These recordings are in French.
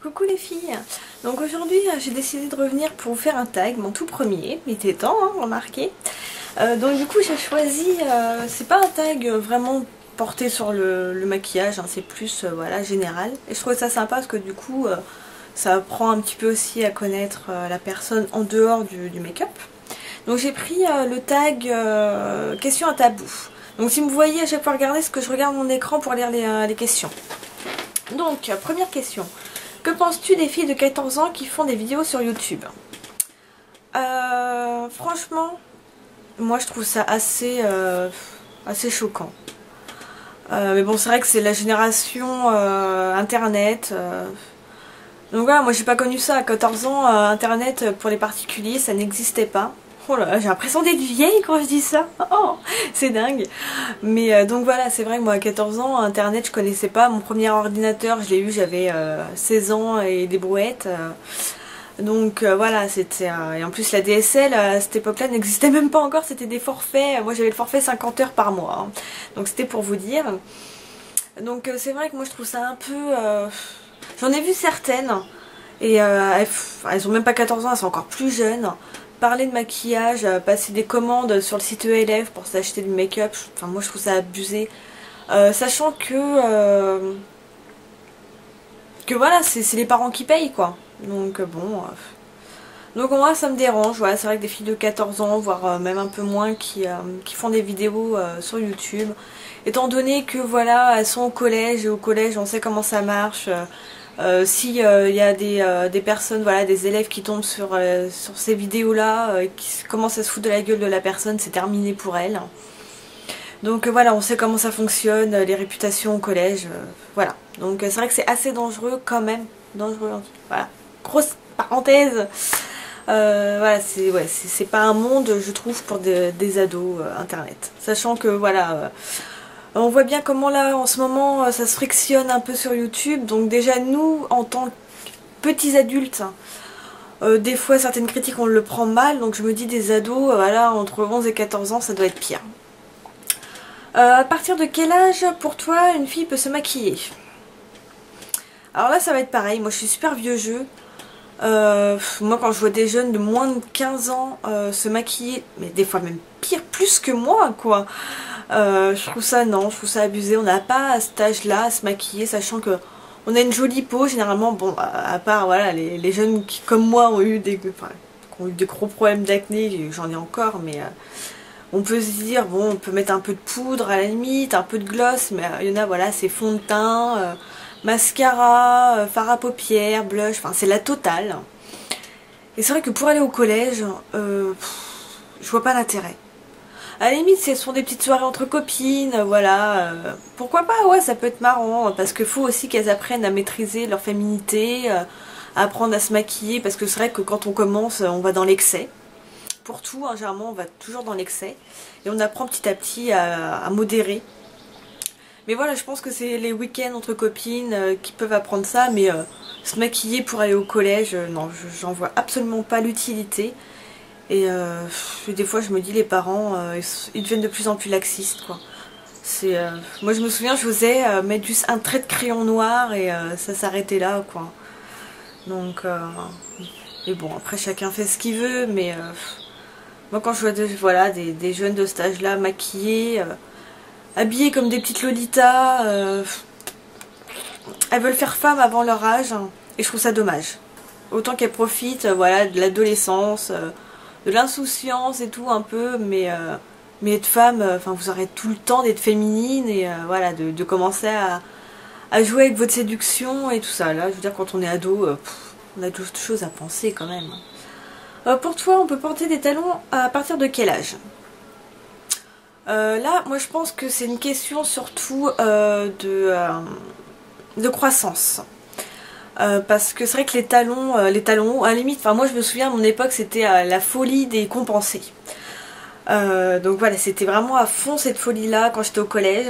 Coucou les filles. Donc aujourd'hui j'ai décidé de revenir pour vous faire un tag, mon tout premier, il était temps, hein, remarquez. Donc du coup j'ai choisi, c'est pas un tag vraiment porté sur le maquillage, hein, c'est plus voilà, général. Et je trouvais ça sympa parce que du coup ça apprend un petit peu aussi à connaître la personne en dehors du make-up. Donc j'ai pris le tag question à tabou. Donc si vous voyez à chaque fois regarder ce que je regarde mon écran pour lire les questions. Donc première question. Que penses-tu des filles de 14 ans qui font des vidéos sur YouTube? Franchement, moi je trouve ça assez choquant. Mais bon, c'est vrai que c'est la génération internet. Donc voilà, moi j'ai pas connu ça à 14 ans. Internet pour les particuliers, ça n'existait pas. Oh là là, j'ai l'impression d'être vieille quand je dis ça. Oh, c'est dingue. Mais donc voilà, c'est vrai que moi à 14 ans, internet je connaissais pas. Mon premier ordinateur, je l'ai eu, j'avais 16 ans et des brouettes. Donc voilà, c'était... et en plus la DSL à cette époque-là n'existait même pas encore, c'était des forfaits. Moi j'avais le forfait 50 heures par mois. Hein. Donc c'était pour vous dire. Donc c'est vrai que moi je trouve ça un peu... J'en ai vu certaines. Et elles ont même pas 14 ans, elles sont encore plus jeunes. Parler de maquillage, passer des commandes sur le site ELF pour s'acheter du make-up, enfin moi je trouve ça abusé. Sachant que voilà, c'est les parents qui payent quoi. Donc bon. Donc moi ça me dérange, voilà, c'est vrai que des filles de 14 ans, voire même un peu moins qui font des vidéos sur YouTube. Étant donné que voilà, elles sont au collège et au collège on sait comment ça marche. Si y a des personnes, voilà, des élèves qui tombent sur ces vidéos là, qui commencent à se foutre de la gueule de la personne, c'est terminé pour elles. Donc voilà, on sait comment ça fonctionne, les réputations au collège, voilà. Donc c'est vrai que c'est assez dangereux quand même, dangereux, voilà. Grosse parenthèse. Voilà, c'est pas un monde, je trouve, pour des ados internet. Sachant que voilà. On voit bien comment là en ce moment ça se frictionne un peu sur YouTube. Donc déjà nous en tant que petits adultes, des fois certaines critiques on le prend mal. Donc je me dis des ados, voilà, entre 11 et 14 ans ça doit être pire. À partir de quel âge pour toi une fille peut se maquiller? Alors là ça va être pareil, moi je suis super vieux jeu. Moi quand je vois des jeunes de moins de 15 ans se maquiller, mais des fois même pire, plus que moi quoi. Je trouve ça non, je trouve ça abusé. On n'a pas à cet âge-là à se maquiller, sachant que on a une jolie peau généralement. Bon, à part voilà les jeunes qui comme moi ont eu qui ont eu des gros problèmes d'acné, j'en ai encore, mais on peut se dire bon, on peut mettre un peu de poudre à la limite, un peu de gloss, mais il y en a voilà, c'est fond de teint, mascara, fard à paupières, blush, enfin c'est la totale. Et c'est vrai que pour aller au collège, je vois pas l'intérêt. À la limite, si elles sont des petites soirées entre copines, voilà, pourquoi pas, ouais, ça peut être marrant, parce qu'il faut aussi qu'elles apprennent à maîtriser leur féminité, à apprendre à se maquiller, parce que c'est vrai que quand on commence, on va dans l'excès. Pour tout, hein, généralement, on va toujours dans l'excès, et on apprend petit à petit à modérer. Mais voilà, je pense que c'est les week-ends entre copines qui peuvent apprendre ça, mais se maquiller pour aller au collège, non, j'en vois absolument pas l'utilité. Et des fois je me dis les parents ils deviennent de plus en plus laxistes quoi. Moi je me souviens je faisais mettre juste un trait de crayon noir et ça s'arrêtait là quoi. Donc et bon après chacun fait ce qu'il veut mais moi quand je vois voilà, des jeunes de cet âge là maquillés, habillés comme des petites lolitas, elles veulent faire femme avant leur âge hein, et je trouve ça dommage. Autant qu'elles profitent voilà, de l'adolescence, de l'insouciance et tout un peu, mais être femme, enfin vous aurez tout le temps d'être féminine et voilà, de commencer à jouer avec votre séduction et tout ça. Là, je veux dire, quand on est ado, on a d'autres choses à penser quand même. Pour toi, on peut porter des talons à partir de quel âge? Là, moi je pense que c'est une question surtout de croissance. Parce que c'est vrai que les talons à la limite, enfin moi je me souviens à mon époque c'était la folie des compensés. Donc voilà, c'était vraiment à fond cette folie là quand j'étais au collège.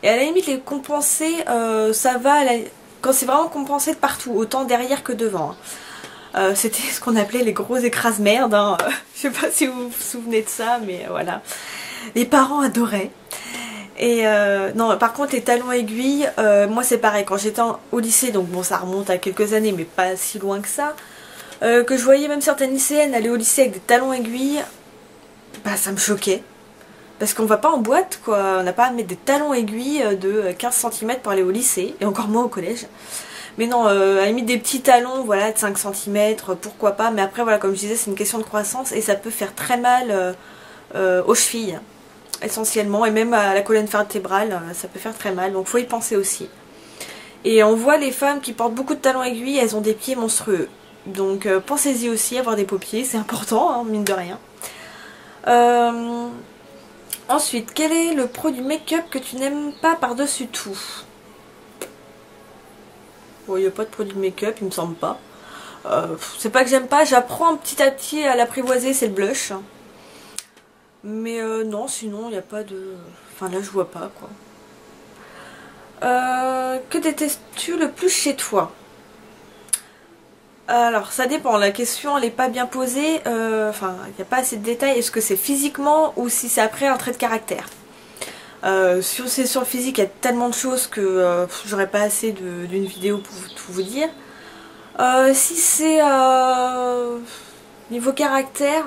Et à la limite les compensés, ça va quand c'est vraiment compensé de partout, autant derrière que devant. C'était ce qu'on appelait les gros écrase-merdes. Je sais pas si vous vous souvenez de ça, mais voilà. Les parents adoraient. Et non, par contre les talons aiguilles, moi c'est pareil, quand j'étais au lycée, donc bon ça remonte à quelques années mais pas si loin que ça, que je voyais même certaines lycéennes aller au lycée avec des talons aiguilles, bah ça me choquait. Parce qu'on va pas en boîte quoi, on n'a pas à mettre des talons aiguilles de 15 cm pour aller au lycée, et encore moins au collège. Mais non, à la limite des petits talons, voilà, de 5 cm, pourquoi pas, mais après voilà, comme je disais, c'est une question de croissance et ça peut faire très mal aux chevilles, essentiellement, et même à la colonne vertébrale, ça peut faire très mal, donc faut y penser aussi. Et on voit les femmes qui portent beaucoup de talons aiguilles, elles ont des pieds monstrueux. Donc pensez-y aussi, avoir des beaux pieds, c'est important, hein, mine de rien. Ensuite, quel est le produit make-up que tu n'aimes pas par-dessus tout? Bon, il n'y a pas de produit make-up, il me semble pas. C'est pas que j'aime pas, j'apprends petit à petit à l'apprivoiser, c'est le blush. Mais non, sinon, il n'y a pas de... Enfin là, je vois pas, quoi. Que détestes-tu le plus chez toi? Alors, ça dépend, la question, elle n'est pas bien posée. Enfin, il n'y a pas assez de détails. Est-ce que c'est physiquement ou si c'est après un trait de caractère? Si c'est sur le physique, il y a tellement de choses que j'aurais pas assez d'une vidéo pour tout vous dire. Si c'est niveau caractère,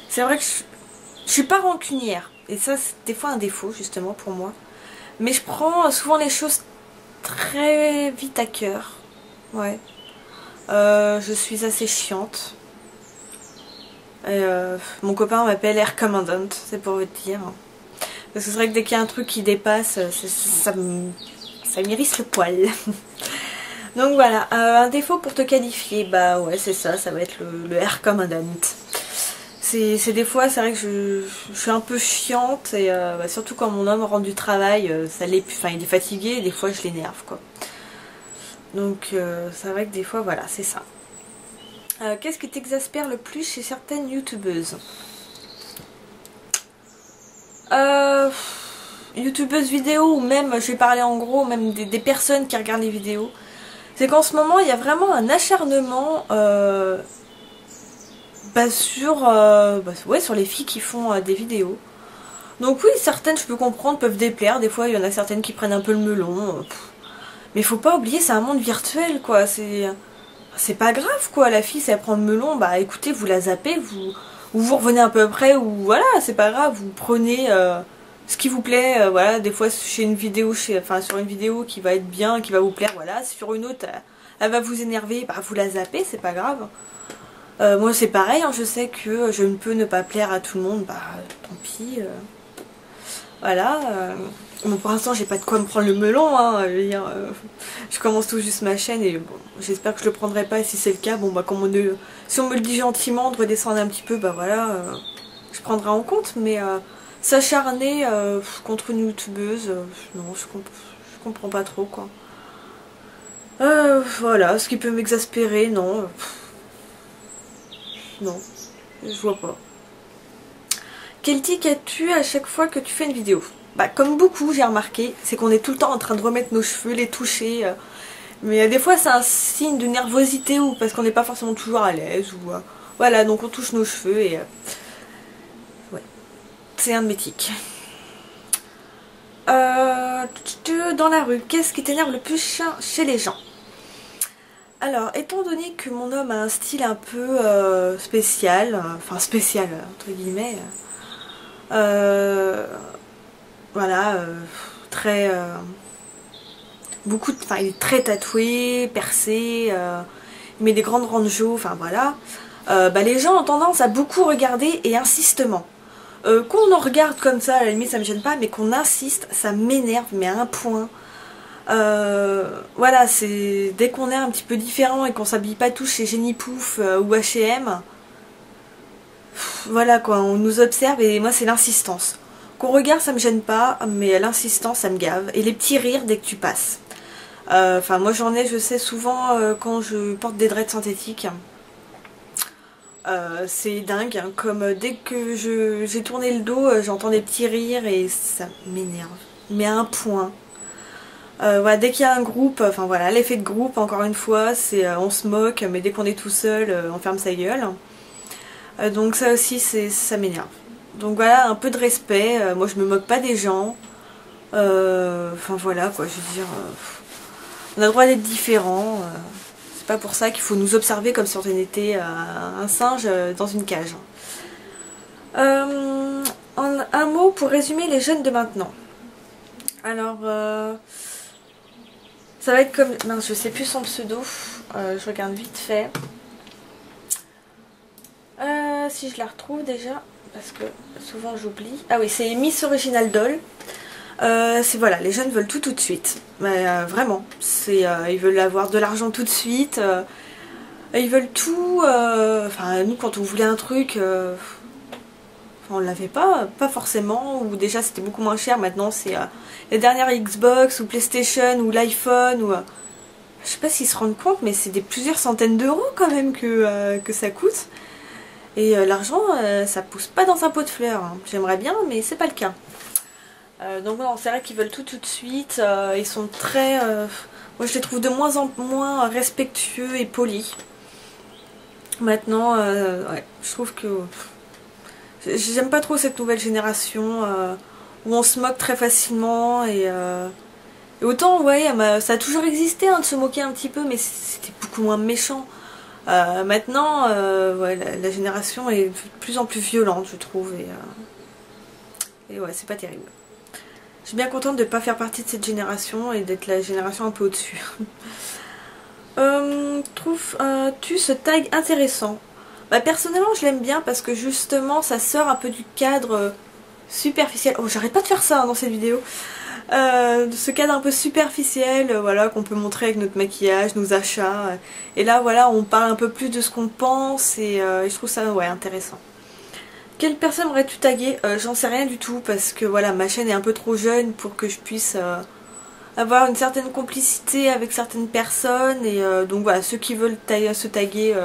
c'est vrai que je suis pas rancunière. Et ça, c'est des fois un défaut, justement, pour moi. Mais je prends souvent les choses très vite à cœur. Ouais. Je suis assez chiante. Et, mon copain m'appelle Air Commandant, c'est pour vous dire. Parce que c'est vrai que dès qu'il y a un truc qui dépasse, ça m'irrisse le poil. Donc voilà, un défaut pour te qualifier, bah ouais c'est ça, ça va être le Air Commandant. C'est des fois, c'est vrai que je suis un peu chiante, et bah, surtout quand mon homme rentre du travail, il est fatigué, et des fois je l'énerve quoi. Donc c'est vrai que des fois voilà, c'est ça. Qu'est-ce qui t'exaspère le plus chez certaines youtubeuses? Youtubeuses vidéo, ou même, je vais parler en gros, même des personnes qui regardent les vidéos. C'est qu'en ce moment, il y a vraiment un acharnement sur les filles qui font des vidéos. Donc oui, certaines, je peux comprendre, peuvent déplaire. Des fois, il y en a certaines qui prennent un peu le melon. Mais faut pas oublier, c'est un monde virtuel, quoi. C'est pas grave, quoi. La fille, si elle prend le melon, bah écoutez, vous la zappez, vous revenez un peu après, ou voilà, c'est pas grave, vous prenez ce qui vous plaît, voilà, des fois chez une vidéo, sur une vidéo qui va être bien, qui va vous plaire, voilà, sur une autre, elle va vous énerver, bah vous la zappez, c'est pas grave. Moi c'est pareil, hein, je sais que je ne peux ne pas plaire à tout le monde, bah tant pis, voilà. Bon, pour l'instant j'ai pas de quoi me prendre le melon, hein, je commence tout juste ma chaîne et bon, j'espère que je le prendrai pas, et si c'est le cas, bon bah si on me le dit gentiment de redescendre un petit peu, bah voilà, je prendrai en compte, mais s'acharner contre une youtubeuse, non, je comprends pas trop quoi. Voilà, ce qui peut m'exaspérer, non, non, je vois pas. Quel tic as-tu à chaque fois que tu fais une vidéo? Bah comme beaucoup j'ai remarqué, c'est qu'on est tout le temps en train de remettre nos cheveux, les toucher, mais des fois c'est un signe de nervosité ou parce qu'on n'est pas forcément toujours à l'aise ou voilà, donc on touche nos cheveux et ouais, c'est un de mes tics. Dans la rue, qu'est-ce qui t'énerve le plus chez les gens? Alors, étant donné que mon homme a un style un peu spécial, enfin spécial entre guillemets, voilà, très... enfin il est très tatoué, percé, il met des grandes rangeaux, enfin voilà. Bah, les gens ont tendance à beaucoup regarder et insistement. Qu'on en regarde comme ça, à la limite ça me gêne pas, mais qu'on insiste, ça m'énerve, mais à un point. Voilà, c'est dès qu'on est un petit peu différent et qu'on s'habille pas tous chez Jenny Pouf ou H&M, voilà quoi, on nous observe et moi c'est l'insistance. Qu'on regarde ça me gêne pas, mais l'insistance ça me gave. Et les petits rires dès que tu passes. Enfin moi j'en ai, je sais souvent quand je porte des dreads synthétiques. C'est dingue, hein, comme dès que j'ai tourné le dos, j'entends des petits rires et ça m'énerve. Mais à un point. Voilà, dès qu'il y a un groupe, enfin voilà, l'effet de groupe encore une fois, c'est on se moque, mais dès qu'on est tout seul, on ferme sa gueule. Donc ça aussi, ça m'énerve. Donc voilà, un peu de respect. Moi je me moque pas des gens. Enfin voilà quoi, je veux dire, on a le droit d'être différent. C'est pas pour ça qu'il faut nous observer comme si on était un singe dans une cage. Un mot pour résumer les jeunes de maintenant. Alors, ça va être comme... Mince, je sais plus son pseudo. Je regarde vite fait. Si je la retrouve déjà, parce que souvent j'oublie. Ah oui, c'est Miss Original Doll. C'est voilà, les jeunes veulent tout de suite. Mais vraiment, ils veulent avoir de l'argent tout de suite. Ils veulent tout. Enfin, nous, quand on voulait un truc, on l'avait pas forcément. Ou déjà, c'était beaucoup moins cher. Maintenant, c'est les dernières Xbox ou PlayStation ou l'iPhone. Je sais pas s'ils se rendent compte, mais c'est plusieurs centaines d'euros quand même que ça coûte. Et l'argent, ça pousse pas dans un pot de fleurs. Hein. J'aimerais bien, mais c'est pas le cas. Donc non, c'est vrai qu'ils veulent tout de suite. Ils sont très... moi je les trouve de moins en moins respectueux et polis. Maintenant, ouais, je trouve que... J'aime pas trop cette nouvelle génération où on se moque très facilement. Et autant, ouais, ça a toujours existé hein, de se moquer un petit peu, mais c'était beaucoup moins méchant. Maintenant, ouais, la génération est de plus en plus violente, je trouve. Et ouais, c'est pas terrible. Je suis bien contente de ne pas faire partie de cette génération et d'être la génération un peu au-dessus. Trouves-tu ce tag intéressant? Bah, personnellement, je l'aime bien parce que justement, ça sort un peu du cadre superficiel. Oh, j'arrête pas de faire ça hein, dans cette vidéo. De ce cadre un peu superficiel, voilà, qu'on peut montrer avec notre maquillage, nos achats. Et là, voilà, on parle un peu plus de ce qu'on pense et je trouve ça, ouais, intéressant. Quelle personne aurais-tu tagué? J'en sais rien du tout parce que voilà, ma chaîne est un peu trop jeune pour que je puisse avoir une certaine complicité avec certaines personnes et donc voilà, ceux qui veulent se taguer,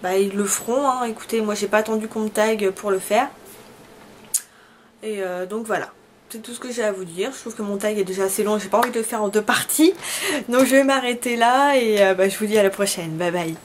bah, ils le feront. Hein. Écoutez, moi j'ai pas attendu qu'on me tague pour le faire. Et donc voilà, c'est tout ce que j'ai à vous dire. Je trouve que mon tag est déjà assez long, j'ai pas envie de le faire en deux parties. Donc je vais m'arrêter là et bah, je vous dis à la prochaine. Bye bye.